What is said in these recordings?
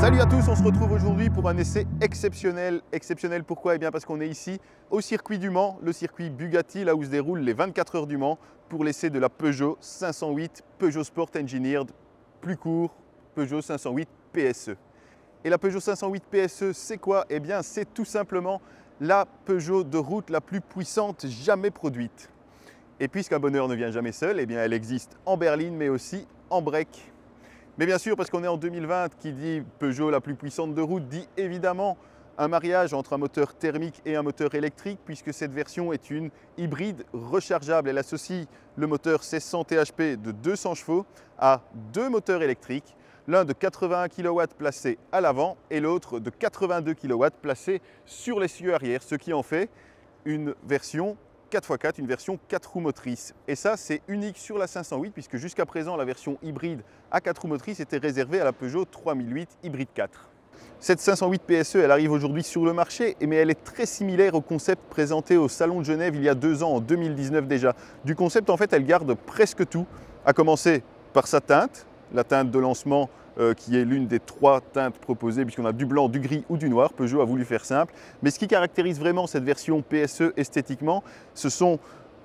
Salut à tous, on se retrouve aujourd'hui pour un essai exceptionnel. Exceptionnel pourquoi? Eh bien parce qu'on est ici au circuit du Mans, le circuit Bugatti, là où se déroulent les 24 heures du Mans pour l'essai de la Peugeot 508 Peugeot Sport Engineered, plus court, Peugeot 508 PSE. Et la Peugeot 508 PSE, c'est quoi? Eh bien c'est tout simplement la Peugeot de route la plus puissante jamais produite. Et puisqu'un bonheur ne vient jamais seul, eh bien elle existe en berline mais aussi en break. Mais bien sûr, parce qu'on est en 2020, qui dit Peugeot la plus puissante de route, dit évidemment un mariage entre un moteur thermique et un moteur électrique, puisque cette version est une hybride rechargeable. Elle associe le moteur 1600 THP de 200 chevaux à deux moteurs électriques, l'un de 81 kW placé à l'avant et l'autre de 82 kW placé sur l'essieu arrière, ce qui en fait une version 4x4, une version 4 roues motrices. Et ça, c'est unique sur la 508 puisque jusqu'à présent, la version hybride à 4 roues motrices était réservée à la Peugeot 3008 Hybride 4. Cette 508 PSE, elle arrive aujourd'hui sur le marché, mais elle est très similaire au concept présenté au Salon de Genève il y a 2 ans, en 2019 déjà. Du concept, en fait, elle garde presque tout, à commencer par sa teinte, la teinte de lancement qui est l'une des 3 teintes proposées, puisqu'on a du blanc, du gris ou du noir. Peugeot a voulu faire simple. Mais ce qui caractérise vraiment cette version PSE esthétiquement, ce sont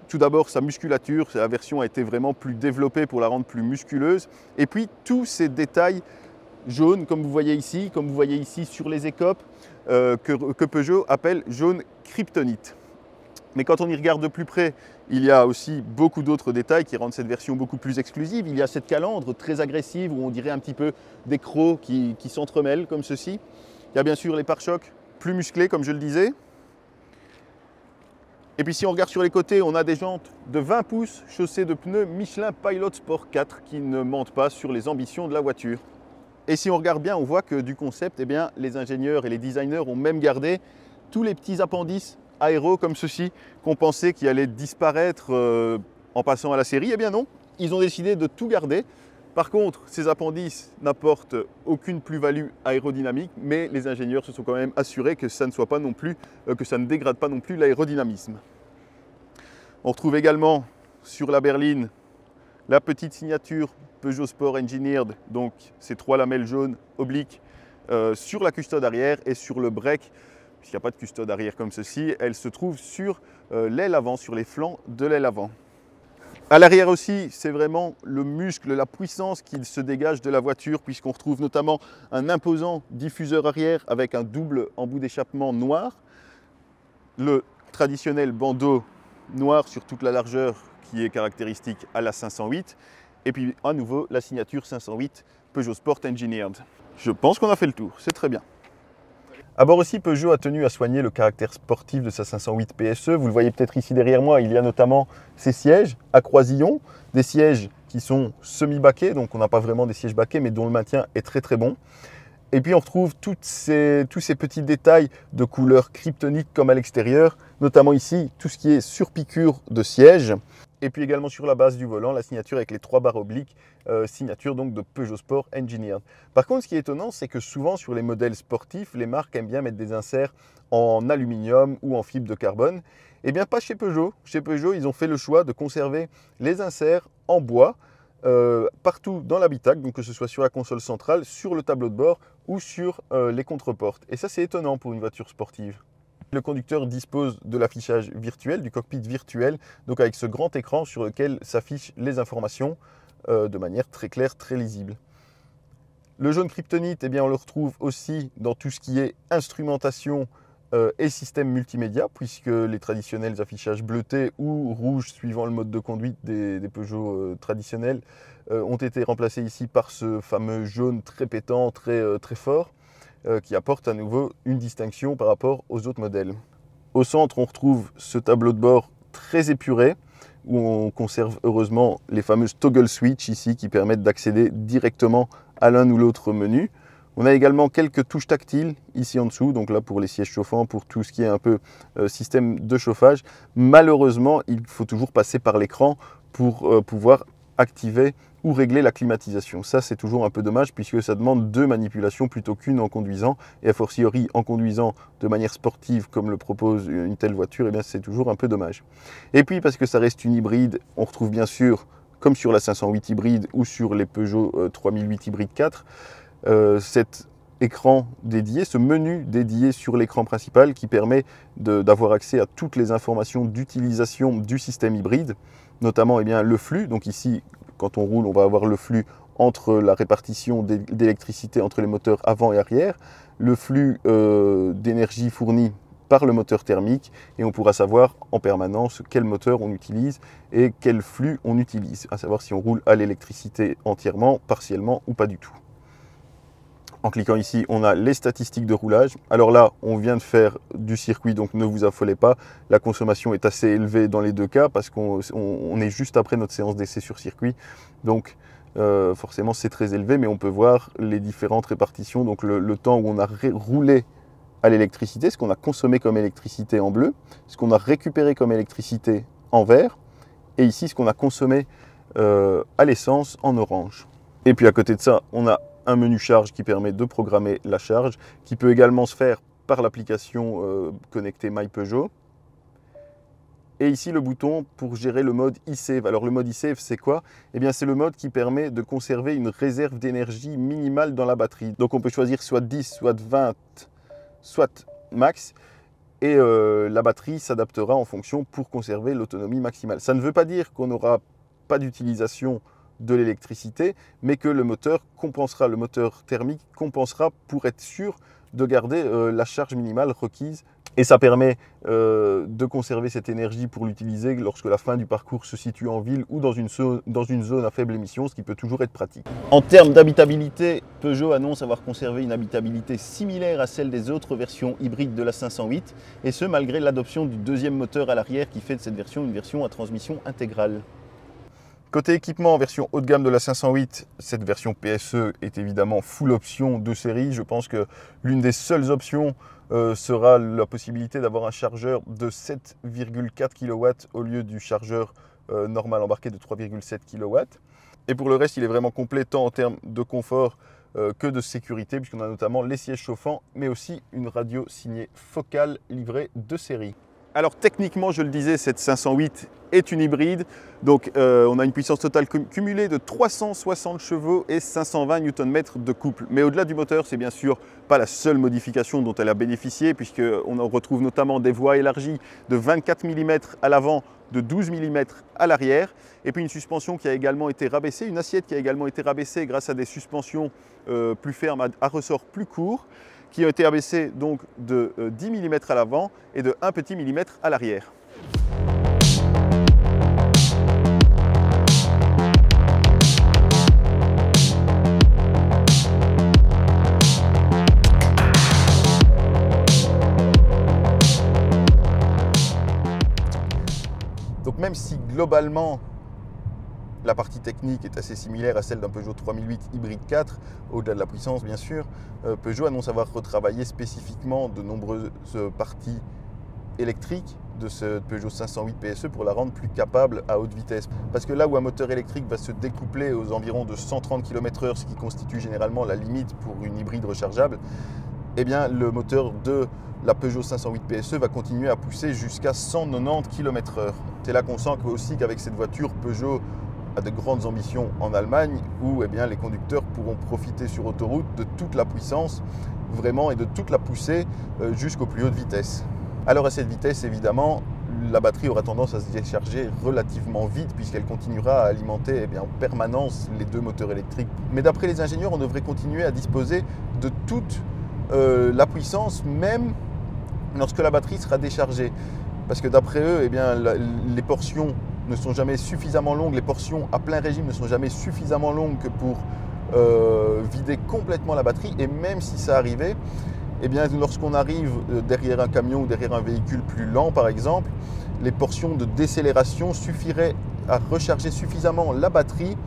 tout d'abord sa musculature. La version a été vraiment plus développée pour la rendre plus musculeuse. Et puis tous ces détails jaunes, comme vous voyez ici sur les écopes, que Peugeot appelle jaune kryptonite. Mais quand on y regarde de plus près, il y a aussi beaucoup d'autres détails qui rendent cette version beaucoup plus exclusive. Il y a cette calandre très agressive où on dirait un petit peu des crocs qui s'entremêlent comme ceci. Il y a bien sûr les pare-chocs plus musclés comme je le disais. Et puis si on regarde sur les côtés, on a des jantes de 20 pouces chaussées de pneus Michelin Pilot Sport 4 qui ne mentent pas sur les ambitions de la voiture. Et si on regarde bien, on voit que du concept, eh bien, les ingénieurs et les designers ont même gardé tous les petits appendices aéro comme ceci qu'on pensait qui allait disparaître en passant à la série. Eh bien non, ils ont décidé de tout garder. Par contre, ces appendices n'apportent aucune plus-value aérodynamique, mais les ingénieurs se sont quand même assurés que ça ne soit pas non plus, que ça ne dégrade pas non plus l'aérodynamisme. On retrouve également sur la berline la petite signature Peugeot Sport Engineered, donc ces 3 lamelles jaunes obliques sur la custode arrière et sur le break. Puisqu'il n'y a pas de custode arrière comme ceci, elle se trouve sur l'aile avant, sur les flancs de l'aile avant. À l'arrière aussi, c'est vraiment le muscle, la puissance qui se dégage de la voiture, puisqu'on retrouve notamment un imposant diffuseur arrière avec un double embout d'échappement noir, le traditionnel bandeau noir sur toute la largeur qui est caractéristique à la 508, et puis à nouveau la signature 508 Peugeot Sport Engineered. Je pense qu'on a fait le tour, c'est très bien. À bord aussi, Peugeot a tenu à soigner le caractère sportif de sa 508 PSE. Vous le voyez peut-être ici derrière moi, il y a notamment ces sièges à croisillon, des sièges qui sont semi-baquets, donc on n'a pas vraiment des sièges baquets, mais dont le maintien est très très bon. Et puis on retrouve tous ces petits détails de couleur kryptonite comme à l'extérieur, notamment ici, tout ce qui est surpiqûre de siège. Et puis également sur la base du volant, la signature avec les 3 barres obliques, signature donc de Peugeot Sport Engineered. Par contre, ce qui est étonnant, c'est que souvent sur les modèles sportifs, les marques aiment bien mettre des inserts en aluminium ou en fibre de carbone. Eh bien, pas chez Peugeot. Chez Peugeot, ils ont fait le choix de conserver les inserts en bois partout dans l'habitacle, donc que ce soit sur la console centrale, sur le tableau de bord ou sur les contreportes. Et ça, c'est étonnant pour une voiture sportive. Le conducteur dispose de l'affichage virtuel, du cockpit virtuel, donc avec ce grand écran sur lequel s'affichent les informations de manière très claire, très lisible. Le jaune kryptonite, eh bien, on le retrouve aussi dans tout ce qui est instrumentation et système multimédia, puisque les traditionnels affichages bleutés ou rouges suivant le mode de conduite des Peugeot traditionnels ont été remplacés ici par ce fameux jaune très pétant, très fort, qui apporte à nouveau une distinction par rapport aux autres modèles. Au centre, on retrouve ce tableau de bord très épuré, où on conserve heureusement les fameuses toggle switch ici qui permettent d'accéder directement à l'un ou l'autre menu. On a également quelques touches tactiles ici en dessous, donc là pour les sièges chauffants, pour tout ce qui est un peu système de chauffage. Malheureusement, il faut toujours passer par l'écran pour pouvoir activer ou régler la climatisation. Ça, c'est toujours un peu dommage puisque ça demande 2 manipulations plutôt qu'une en conduisant. Et a fortiori, en conduisant de manière sportive comme le propose une telle voiture, eh bien, c'est toujours un peu dommage. Et puis, parce que ça reste une hybride, on retrouve bien sûr, comme sur la 508 hybride ou sur les Peugeot 3008 hybride 4, cette écran dédié, ce menu dédié sur l'écran principal qui permet d'avoir accès à toutes les informations d'utilisation du système hybride, notamment le flux. Donc ici, quand on roule, on va avoir le flux entre la répartition d'électricité entre les moteurs avant et arrière, le flux d'énergie fourni par le moteur thermique, et on pourra savoir en permanence quel moteur on utilise et quel flux on utilise, à savoir si on roule à l'électricité entièrement, partiellement ou pas du tout. En cliquant ici, on a les statistiques de roulage. Alors là, on vient de faire du circuit, donc ne vous affolez pas. La consommation est assez élevée dans les deux cas parce qu'on est juste après notre séance d'essai sur circuit. Donc forcément, c'est très élevé, mais on peut voir les différentes répartitions. Donc le temps où on a roulé à l'électricité, ce qu'on a consommé comme électricité en bleu, ce qu'on a récupéré comme électricité en vert, et ici, ce qu'on a consommé à l'essence en orange. Et puis à côté de ça, on a un menu charge qui permet de programmer la charge, qui peut également se faire par l'application connectée MyPeugeot. Et ici le bouton pour gérer le mode eSave. Alors le mode eSave, c'est quoi? Eh bien c'est le mode qui permet de conserver une réserve d'énergie minimale dans la batterie. Donc on peut choisir soit 10, soit 20, soit max. Et la batterie s'adaptera en fonction pour conserver l'autonomie maximale. Ça ne veut pas dire qu'on n'aura pas d'utilisation de l'électricité, mais que le moteur compensera, le moteur thermique compensera pour être sûr de garder la charge minimale requise. Et ça permet de conserver cette énergie pour l'utiliser lorsque la fin du parcours se situe en ville ou dans une zone à faible émission, ce qui peut toujours être pratique. En termes d'habitabilité, Peugeot annonce avoir conservé une habitabilité similaire à celle des autres versions hybrides de la 508, et ce malgré l'adoption du deuxième moteur à l'arrière qui fait de cette version une version à transmission intégrale. Côté équipement, en version haut de gamme de la 508, cette version PSE est évidemment full option de série. Je pense que l'une des seules options sera la possibilité d'avoir un chargeur de 7,4 kW au lieu du chargeur normal embarqué de 3,7 kW. Et pour le reste, il est vraiment complet tant en termes de confort que de sécurité, puisqu'on a notamment les sièges chauffants, mais aussi une radio signée Focal livrée de série. Alors techniquement, je le disais, cette 508 est une hybride. Donc on a une puissance totale cumulée de 360 chevaux et 520 Nm de couple. Mais au-delà du moteur, c'est bien sûr pas la seule modification dont elle a bénéficié, puisqu'on en retrouve notamment des voies élargies de 24 mm à l'avant, de 12 mm à l'arrière, et puis une suspension qui a également été rabaissée, une assiette qui a également été rabaissée grâce à des suspensions plus fermes à ressort plus court, qui ont été abaissées donc de 10 mm à l'avant et de 1 petit millimètre à l'arrière. Donc même si globalement la partie technique est assez similaire à celle d'un Peugeot 3008 hybride 4, au-delà de la puissance bien sûr, Peugeot annonce avoir retravaillé spécifiquement de nombreuses parties électriques de ce Peugeot 508 PSE pour la rendre plus capable à haute vitesse. Parce que là où un moteur électrique va se découpler aux environs de 130 km/h, ce qui constitue généralement la limite pour une hybride rechargeable, eh bien le moteur de la Peugeot 508 PSE va continuer à pousser jusqu'à 190 km/h. C'est là qu'on sent aussi qu'avec cette voiture, Peugeot a de grandes ambitions en Allemagne où les conducteurs pourront profiter sur autoroute de toute la puissance vraiment et de toute la poussée jusqu'aux plus hautes vitesses. Alors à cette vitesse, évidemment, la batterie aura tendance à se décharger relativement vite puisqu'elle continuera à alimenter en permanence les deux moteurs électriques. Mais d'après les ingénieurs, on devrait continuer à disposer de toute la puissance même lorsque la batterie sera déchargée. Parce que d'après eux, les portions ne sont jamais suffisamment longues, les portions à plein régime ne sont jamais suffisamment longues que pour vider complètement la batterie. Et même si ça arrivait, lorsqu'on arrive derrière un camion ou derrière un véhicule plus lent par exemple, les portions de décélération suffiraient à recharger suffisamment la batterie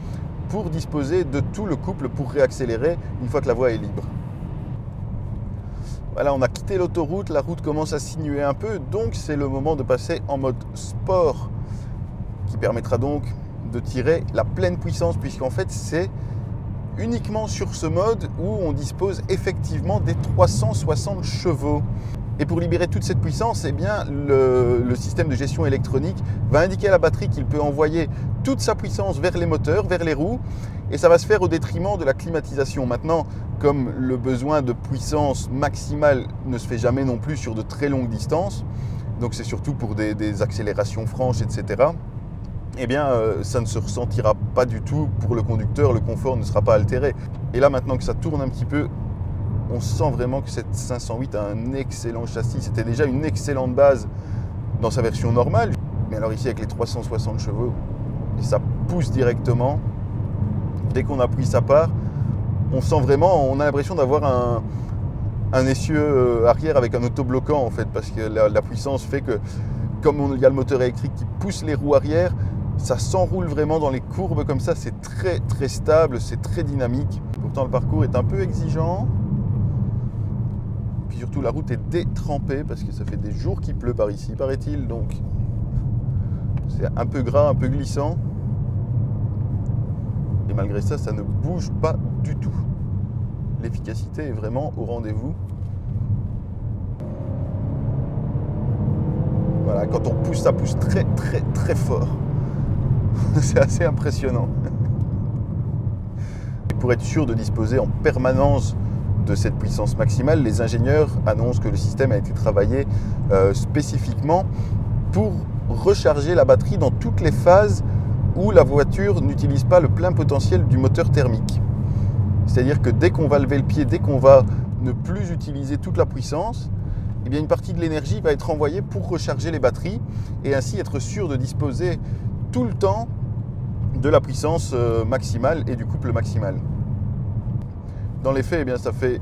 pour disposer de tout le couple pour réaccélérer une fois que la voie est libre. Voilà, on a quitté l'autoroute, la route commence à sinuer un peu, donc c'est le moment de passer en mode sport, qui permettra donc de tirer la pleine puissance, puisqu'en fait c'est uniquement sur ce mode où on dispose effectivement des 360 chevaux. Et pour libérer toute cette puissance, eh bien, le système de gestion électronique va indiquer à la batterie qu'il peut envoyer toute sa puissance vers les moteurs, vers les roues, et ça va se faire au détriment de la climatisation. Maintenant, comme le besoin de puissance maximale ne se fait jamais non plus sur de très longues distances, donc c'est surtout pour des accélérations franches, etc., eh bien, ça ne se ressentira pas du tout pour le conducteur, le confort ne sera pas altéré. Et là, maintenant que ça tourne un petit peu, on sent vraiment que cette 508 a un excellent châssis. C'était déjà une excellente base dans sa version normale. Mais alors ici, avec les 360 chevaux, et ça pousse directement. Dès qu'on appuie sa part, on sent vraiment, on a l'impression d'avoir un essieu arrière avec un autobloquant en fait, parce que la puissance fait que, comme il y a le moteur électrique qui pousse les roues arrière, ça s'enroule vraiment dans les courbes comme ça. C'est très très stable, c'est très dynamique. Pourtant, le parcours est un peu exigeant. Puis surtout, la route est détrempée parce que ça fait des jours qu'il pleut par ici, paraît-il. Donc, c'est un peu gras, un peu glissant. Et malgré ça, ça ne bouge pas du tout. L'efficacité est vraiment au rendez-vous. Voilà, quand on pousse, ça pousse très très très fort. C'est assez impressionnant. Et pour être sûr de disposer en permanence de cette puissance maximale, les ingénieurs annoncent que le système a été travaillé spécifiquement pour recharger la batterie dans toutes les phases où la voiture n'utilise pas le plein potentiel du moteur thermique. C'est-à-dire que dès qu'on va lever le pied, dès qu'on va ne plus utiliser toute la puissance, eh bien une partie de l'énergie va être envoyée pour recharger les batteries et ainsi être sûr de disposer tout le temps de la puissance maximale et du couple maximal. Dans les faits, eh bien, ça fait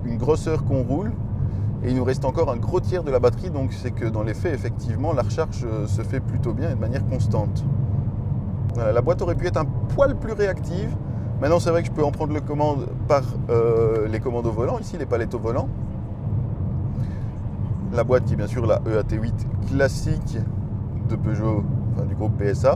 une grosse heure qu'on roule et il nous reste encore un gros tiers de la batterie, donc c'est que dans les faits, effectivement, la recharge se fait plutôt bien et de manière constante. Voilà, la boîte aurait pu être un poil plus réactive. Maintenant, c'est vrai que je peux en prendre le commande par les commandes au volant, ici les palettes au volant. La boîte qui est bien sûr la EAT8 classique de Peugeot, enfin, du groupe PSA.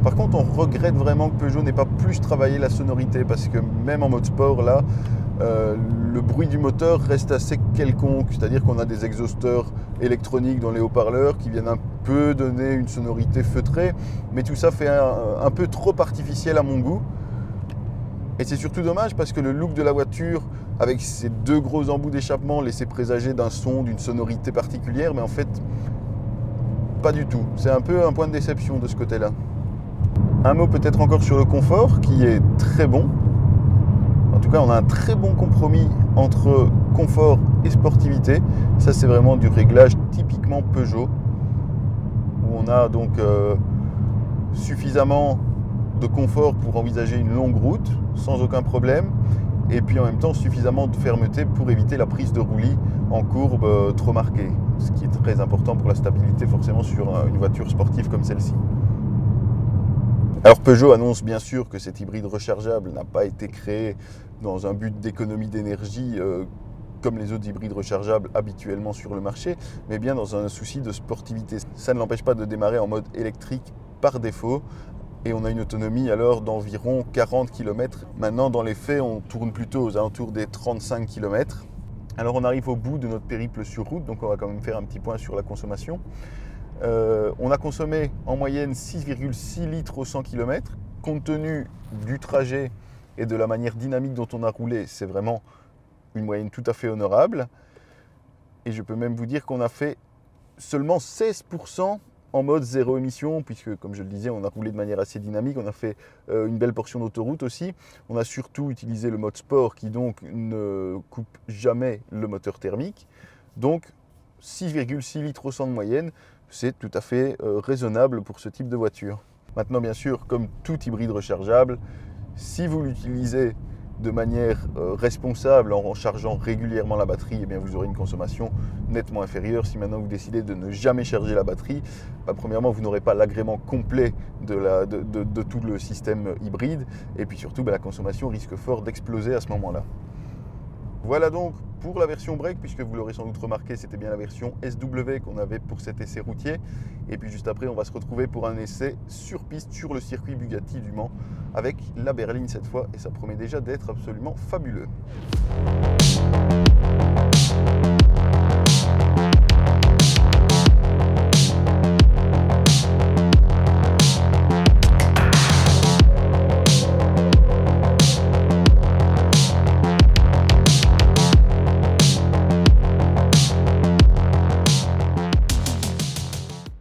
Par contre, on regrette vraiment que Peugeot n'ait pas plus travaillé la sonorité parce que même en mode sport, là, le bruit du moteur reste assez quelconque. C'est-à-dire qu'on a des exhausteurs électroniques dans les haut-parleurs qui viennent un peu donner une sonorité feutrée, mais tout ça fait un peu trop artificiel à mon goût. Et c'est surtout dommage parce que le look de la voiture, avec ses deux gros embouts d'échappement, laissait présager d'un son, d'une sonorité particulière, mais en fait, pas du tout. C'est un peu un point de déception de ce côté-là. Un mot peut-être encore sur le confort, qui est très bon. En tout cas, on a un très bon compromis entre confort et sportivité. Ça, c'est vraiment du réglage typiquement Peugeot, où on a donc suffisamment de confort pour envisager une longue route, sans aucun problème, et puis en même temps suffisamment de fermeté pour éviter la prise de roulis en courbe trop marquée, ce qui est très important pour la stabilité forcément sur une voiture sportive comme celle-ci. Alors Peugeot annonce bien sûr que cet hybride rechargeable n'a pas été créé dans un but d'économie d'énergie comme les autres hybrides rechargeables habituellement sur le marché, mais bien dans un souci de sportivité. Ça ne l'empêche pas de démarrer en mode électrique par défaut et on a une autonomie alors d'environ 40 km. Maintenant, dans les faits, on tourne plutôt aux alentours des 35 km. Alors on arrive au bout de notre périple sur route, donc on va quand même faire un petit point sur la consommation. On a consommé en moyenne 6,6 litres au 100 km. Compte tenu du trajet et de la manière dynamique dont on a roulé, c'est vraiment une moyenne tout à fait honorable. Et je peux même vous dire qu'on a fait seulement 16% en mode zéro émission, puisque comme je le disais, on a roulé de manière assez dynamique, on a fait une belle portion d'autoroute aussi. On a surtout utilisé le mode sport qui donc ne coupe jamais le moteur thermique. Donc 6,6 litres au 100 de moyenne, c'est tout à fait raisonnable pour ce type de voiture. Maintenant, bien sûr, comme tout hybride rechargeable, si vous l'utilisez de manière responsable en rechargeant régulièrement la batterie, eh bien vous aurez une consommation nettement inférieure. Si maintenant vous décidez de ne jamais charger la batterie, premièrement, vous n'aurez pas l'agrément complet de tout le système hybride, et puis surtout, la consommation risque fort d'exploser à ce moment-là. Voilà donc pour la version break, puisque vous l'aurez sans doute remarqué, c'était bien la version SW qu'on avait pour cet essai routier. Et puis juste après, on va se retrouver pour un essai sur piste sur le circuit Bugatti du Mans avec la berline cette fois, et ça promet déjà d'être absolument fabuleux.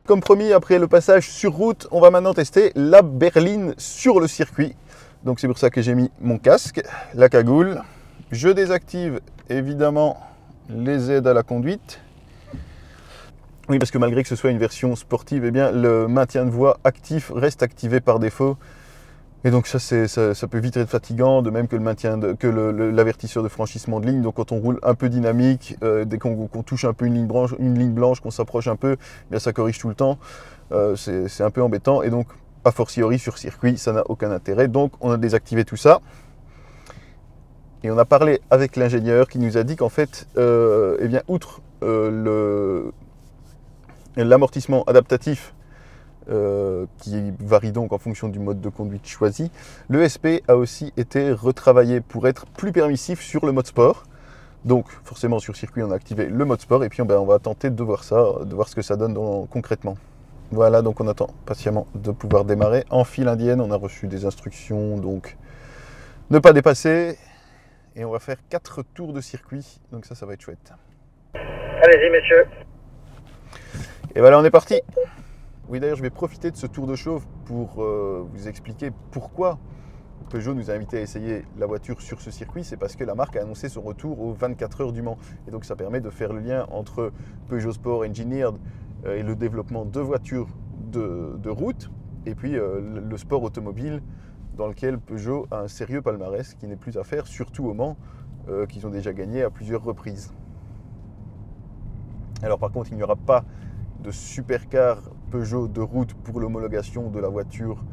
Comme promis, après le passage sur route, on va maintenant tester la berline sur le circuit. Donc c'est pour ça que j'ai mis mon casque, la cagoule. Je désactive évidemment les aides à la conduite. Oui, parce que malgré que ce soit une version sportive, eh bien, le maintien de voie actif reste activé par défaut. Et donc ça peut vite être fatigant, de même que l'avertisseur de franchissement de ligne. Donc quand on roule un peu dynamique, dès qu'on touche un peu une ligne blanche, qu'on s'approche un peu, eh bien ça corrige tout le temps. C'est un peu embêtant, et donc a fortiori sur circuit, ça n'a aucun intérêt. Donc on a désactivé tout ça. Et on a parlé avec l'ingénieur qui nous a dit qu'en fait, eh bien, outre l'amortissement adaptatif, qui varie donc en fonction du mode de conduite choisi, l'ESP a aussi été retravaillé pour être plus permissif sur le mode sport. Donc forcément sur circuit on a activé le mode sport, et puis on va tenter de voir ça, de voir ce que ça donne concrètement. Voilà, donc on attend patiemment de pouvoir démarrer. En file indienne, on a reçu des instructions, donc ne pas dépasser, et on va faire 4 tours de circuit, donc ça va être chouette. Allez-y messieurs. Et voilà, on est parti. Oui, d'ailleurs, je vais profiter de ce tour de chauffe pour vous expliquer pourquoi Peugeot nous a invités à essayer la voiture sur ce circuit. C'est parce que la marque a annoncé son retour aux 24 heures du Mans. Et donc, ça permet de faire le lien entre Peugeot Sport Engineered et le développement de voitures de route, et puis le sport automobile, dans lequel Peugeot a un sérieux palmarès qui n'est plus à faire, surtout au Mans, qu'ils ont déjà gagné à plusieurs reprises. Alors, par contre, il n'y aura pas de supercar Peugeot de route pour l'homologation de la voiture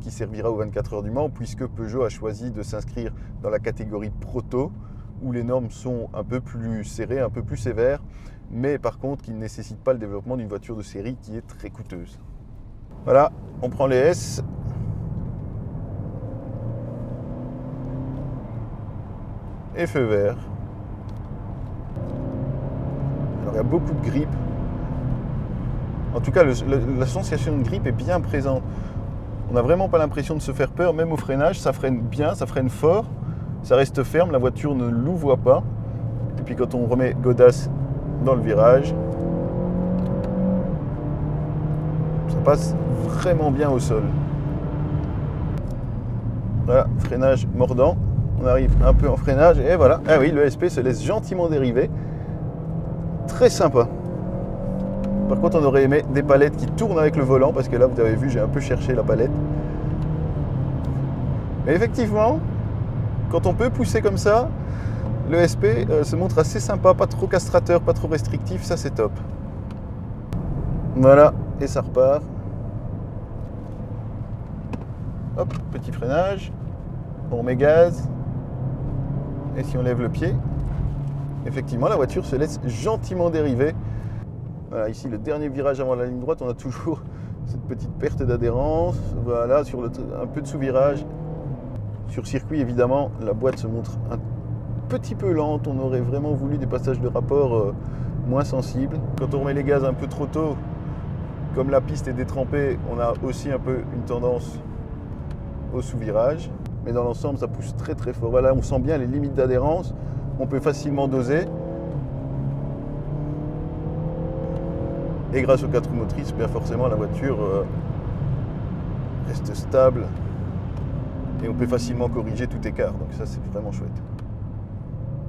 qui servira aux 24 heures du Mans, puisque Peugeot a choisi de s'inscrire dans la catégorie proto, où les normes sont un peu plus serrées, un peu plus sévères, mais par contre qui ne nécessitent pas le développement d'une voiture de série qui est très coûteuse. Voilà, on prend les S. Et feu vert. Alors il y a beaucoup de grippe. En tout cas, la sensation de grippe est bien présente. On n'a vraiment pas l'impression de se faire peur, même au freinage, ça freine bien, ça freine fort, ça reste ferme, la voiture ne louvoie pas. Et puis quand on remet godasse dans le virage, ça passe vraiment bien au sol. Voilà, freinage mordant, on arrive un peu en freinage, et voilà. Ah oui, le SP se laisse gentiment dériver. Très sympa. Par contre, on aurait aimé des palettes qui tournent avec le volant, parce que là, vous avez vu, j'ai un peu cherché la palette. Mais effectivement, quand on peut pousser comme ça, le SP se montre assez sympa, pas trop castrateur, pas trop restrictif, ça c'est top. Voilà, et ça repart. Hop, petit freinage, on met gaz, et si on lève le pied, effectivement, la voiture se laisse gentiment dériver. Voilà, ici, le dernier virage avant la ligne droite, on a toujours cette petite perte d'adhérence. Voilà, sur un peu de sous-virage. Sur circuit, évidemment, la boîte se montre un petit peu lente. On aurait vraiment voulu des passages de rapport moins sensibles. Quand on remet les gaz un peu trop tôt, comme la piste est détrempée, on a aussi un peu une tendance au sous-virage. Mais dans l'ensemble, ça pousse très très fort. Voilà, on sent bien les limites d'adhérence. On peut facilement doser. Et grâce aux 4 roues motrices, bien forcément, la voiture reste stable. Et on peut facilement corriger tout écart. Donc ça, c'est vraiment chouette.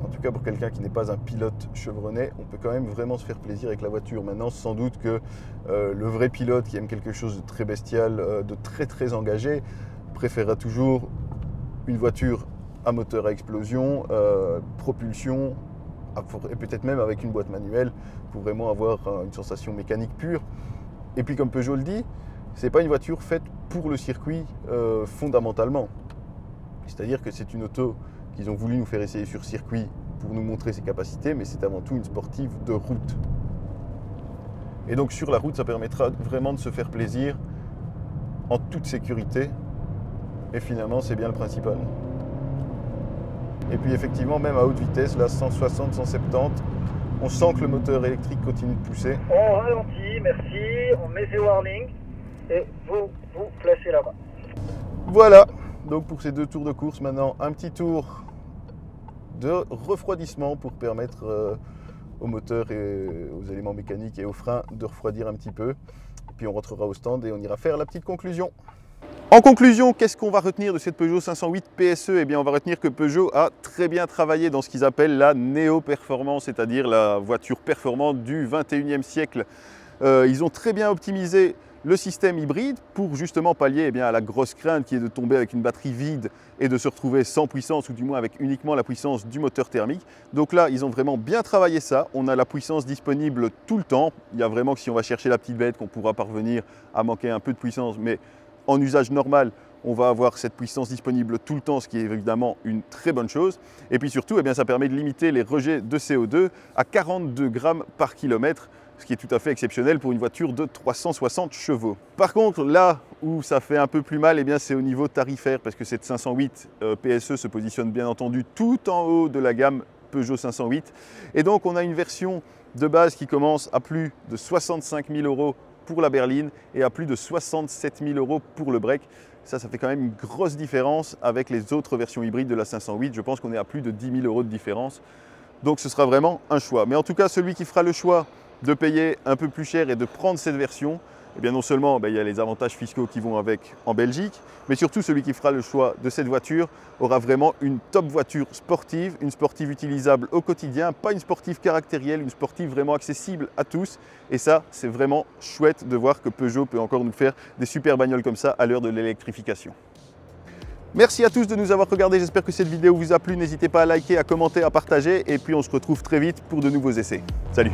En tout cas, pour quelqu'un qui n'est pas un pilote chevronné, on peut quand même vraiment se faire plaisir avec la voiture. Maintenant, sans doute que le vrai pilote qui aime quelque chose de très bestial, de très très engagé, préférera toujours une voiture à moteur à explosion, propulsion, et peut-être même avec une boîte manuelle pour vraiment avoir une sensation mécanique pure. Et puis comme Peugeot le dit, c'est pas une voiture faite pour le circuit fondamentalement. C'est-à-dire que c'est une auto qu'ils ont voulu nous faire essayer sur circuit pour nous montrer ses capacités, mais c'est avant tout une sportive de route. Et donc sur la route, ça permettra vraiment de se faire plaisir en toute sécurité. Et finalement, c'est bien le principal. Et puis effectivement, même à haute vitesse, là 160, 170, on sent que le moteur électrique continue de pousser. On ralentit, merci, on met ses warnings et vous placez là-bas. Voilà, donc pour ces 2 tours de course, maintenant un petit tour de refroidissement pour permettre au moteur et aux éléments mécaniques et aux freins de refroidir un petit peu. Puis on rentrera au stand et on ira faire la petite conclusion. En conclusion, qu'est-ce qu'on va retenir de cette Peugeot 508 PSE? Eh bien, on va retenir que Peugeot a très bien travaillé dans ce qu'ils appellent la néo-performance, c'est-à-dire la voiture performante du 21e siècle. Ils ont très bien optimisé le système hybride pour justement pallier à la grosse crainte qui est de tomber avec une batterie vide et de se retrouver sans puissance, ou du moins avec uniquement la puissance du moteur thermique. Donc là, ils ont vraiment bien travaillé ça. On a la puissance disponible tout le temps. Il y a vraiment que si on va chercher la petite bête qu'on pourra parvenir à manquer un peu de puissance, mais en usage normal, on va avoir cette puissance disponible tout le temps, ce qui est évidemment une très bonne chose. Et puis surtout, ça permet de limiter les rejets de CO2 à 42 grammes par kilomètre, ce qui est tout à fait exceptionnel pour une voiture de 360 chevaux. Par contre, là où ça fait un peu plus mal, c'est au niveau tarifaire, parce que cette 508 PSE se positionne bien entendu tout en haut de la gamme Peugeot 508. Et donc, on a une version de base qui commence à plus de 65 000 € pour la berline et à plus de 67 000 € pour le break. Ça fait quand même une grosse différence avec les autres versions hybrides de la 508. Je pense qu'on est à plus de 10 000 € de différence. Donc ce sera vraiment un choix. Mais en tout cas, celui qui fera le choix de payer un peu plus cher et de prendre cette version, non seulement il y a les avantages fiscaux qui vont avec en Belgique, mais surtout celui qui fera le choix de cette voiture aura vraiment une top voiture sportive, une sportive utilisable au quotidien, pas une sportive caractérielle, une sportive vraiment accessible à tous. Et ça, c'est vraiment chouette de voir que Peugeot peut encore nous faire des super bagnoles comme ça à l'heure de l'électrification. Merci à tous de nous avoir regardés, j'espère que cette vidéo vous a plu. N'hésitez pas à liker, à commenter, à partager et puis on se retrouve très vite pour de nouveaux essais. Salut!